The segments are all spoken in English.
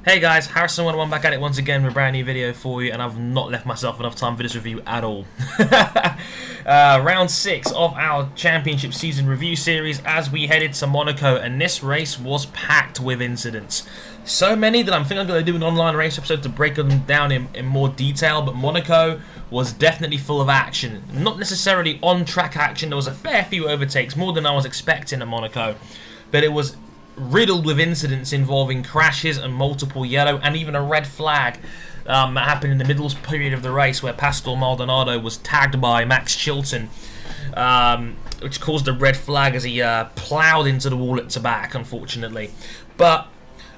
Hey guys, Harrison101 back at it once again with a brand new video for you, and I've not left myself enough time for this review at all. Round 6 of our championship season review series as we headed to Monaco, and this race was packed with incidents. So many that I'm going to do an online race episode to break them down in more detail, but Monaco was definitely full of action. Not necessarily on-track action, there was a fair few overtakes, more than I was expecting at Monaco, but it was riddled with incidents involving crashes and multiple yellow and even a red flag that happened in the middle period of the race where Pastor Maldonado was tagged by Max Chilton, which caused a red flag as he ploughed into the wall at the back, unfortunately. But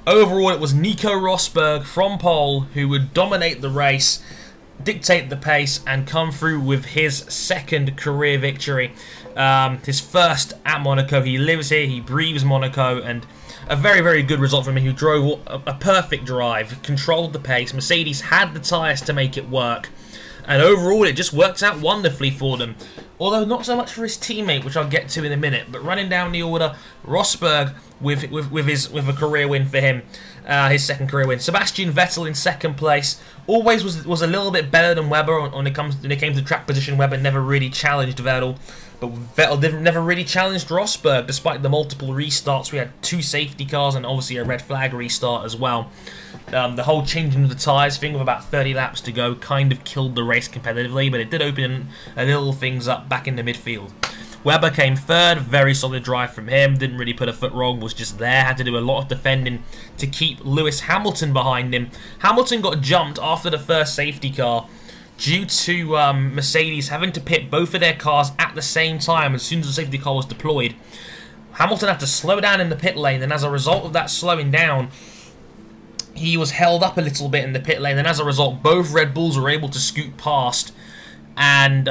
overall it was Nico Rosberg from pole who would dominate the race, dictate the pace and come through with his second career victory. His first at Monaco. He lives here, he breathes Monaco, and a very, very good result from him who drove a perfect drive, controlled the pace. Mercedes had the tyres to make it work, and overall it just worked out wonderfully for them. Although not so much for his teammate, which I'll get to in a minute. But running down the order, Rosberg with a career win for him, his second career win. Sebastian Vettel in second place. Always was a little bit better than Webber when it came to track position. Webber never really challenged Vettel, but Vettel never really challenged Rosberg despite the multiple restarts. We had 2 safety cars and obviously a red flag restart as well. The whole changing of the tyres thing with about 30 laps to go kind of killed the race competitively, but it did open a little things up back in the midfield. Webber came third, very solid drive from him, didn't really put a foot wrong, was just there, had to do a lot of defending to keep Lewis Hamilton behind him. Hamilton got jumped after the first safety car due to Mercedes having to pit both of their cars at the same time as soon as the safety car was deployed. Hamilton had to slow down in the pit lane, and as a result of that slowing down, he was held up a little bit in the pit lane, and as a result, both Red Bulls were able to scoot past, and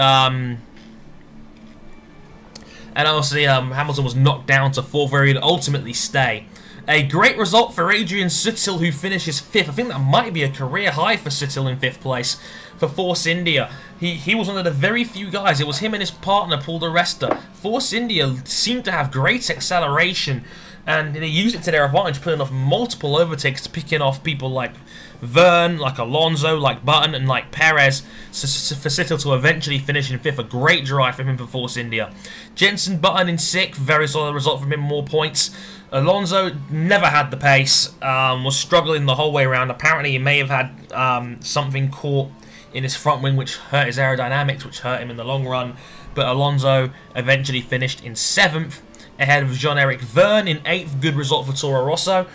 obviously Hamilton was knocked down to 4th, where he'd ultimately stay. A great result for Adrian Sutil, who finishes 5th. I think that might be a career high for Sutil in 5th place for Force India. He was one of the very few guys. It was him and his partner, Paul di Resta. Force India seemed to have great acceleration, and they used it to their advantage, putting off multiple overtakes, picking off people like Verne, like Alonso, like Button, and like Perez, for Sutil to eventually finish in 5th. A great drive from him for Force India. Jenson Button in 6th, very solid result from him, more points. Alonso never had the pace, was struggling the whole way around. Apparently he may have had something caught in his front wing which hurt his aerodynamics, which hurt him in the long run. But Alonso eventually finished in 7th, ahead of Jean-Eric Verne in 8th. Good result for Toro Rosso.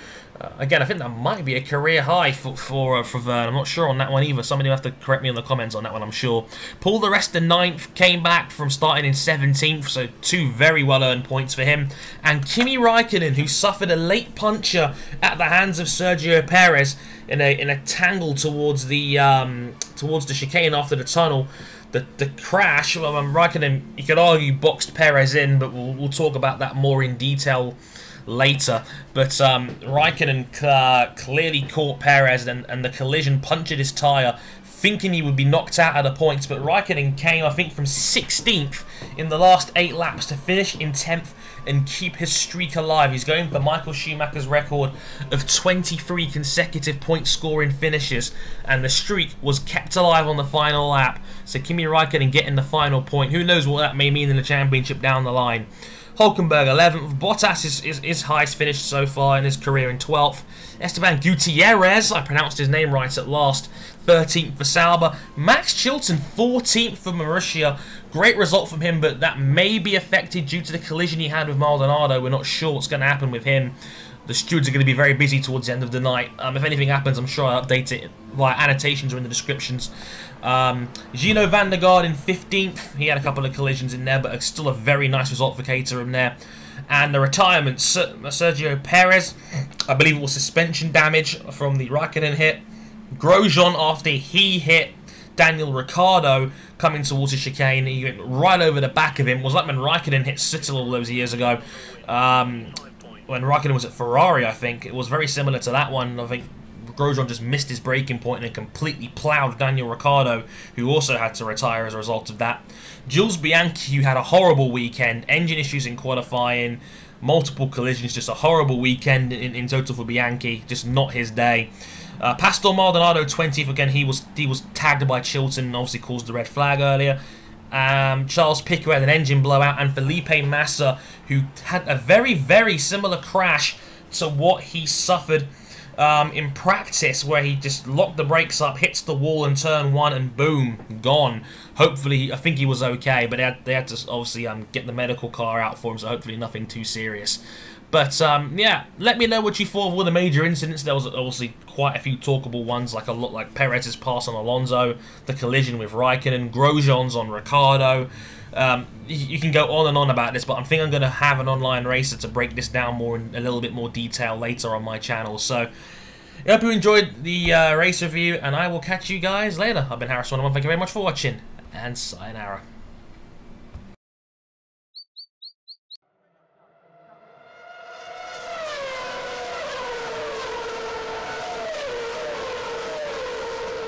Again, I think that might be a career high for Verne. I'm not sure on that one either. Somebody will have to correct me in the comments on that one, I'm sure. Paul di Resta 9th, came back from starting in 17th, so 2 very well-earned points for him. And Kimi Raikkonen, who suffered a late puncture at the hands of Sergio Perez in a tangle towards the chicane after the tunnel. The crash, well, Raikkonen, you could argue, boxed Perez in, but we'll talk about that more in detail later. But Raikkonen clearly caught Perez, and the collision punctured his tyre, thinking he would be knocked out of the points. But Raikkonen came, I think, from 16th in the last 8 laps to finish in 10th and keep his streak alive. He's going for Michael Schumacher's record of 23 consecutive point-scoring finishes, and the streak was kept alive on the final lap. So Kimi Raikkonen getting the final point. Who knows what that may mean in the championship down the line. Hulkenberg 11th. Bottas is his highest finish so far in his career in 12th. Esteban Gutierrez, I pronounced his name right at last, 13th for Sauber. Max Chilton 14th for Marussia. Great result from him, but that may be affected due to the collision he had with Maldonado. We're not sure what's going to happen with him. The stewards are going to be very busy towards the end of the night. If anything happens, I'm sure I'll update it via annotations or in the descriptions. Gino van der Garde in 15th. He had a couple of collisions in there, but still a very nice result for Caterham there. And the retirement, Sergio Perez, I believe it was suspension damage from the Raikkonen hit. Grosjean, after he hit Daniel Riccardo coming towards the chicane, he went right over the back of him. It was like when Raikkonen hit Sutil all those years ago. When Raikkonen was at Ferrari, I think. It was very similar to that one. I think Grosjean just missed his braking point and completely ploughed Daniel Ricciardo, who also had to retire as a result of that. Jules Bianchi, who had a horrible weekend, engine issues in qualifying, multiple collisions, just a horrible weekend in total for Bianchi, just not his day. Pastor Maldonado 20th, again, he was tagged by Chilton and obviously caused the red flag earlier. Charles Piquet had an engine blowout, and Felipe Massa, who had a very, very similar crash to what he suffered in practice, where he just locked the brakes up, hits the wall in turn 1, and boom, gone. Hopefully, I think he was okay, but they had to obviously get the medical car out for him, so hopefully nothing too serious. But yeah, let me know what you thought of all the major incidents. There was obviously quite a few talkable ones, like Perez's pass on Alonso, the collision with Raikkonen, Grosjean's on Riccardo. You can go on and on about this, but I think I'm going to have an online racer to break this down more in a little bit more detail later on my channel. So I hope you enjoyed the race review, and I will catch you guys later. I've been Harris101. Thank you very much for watching, and sayonara.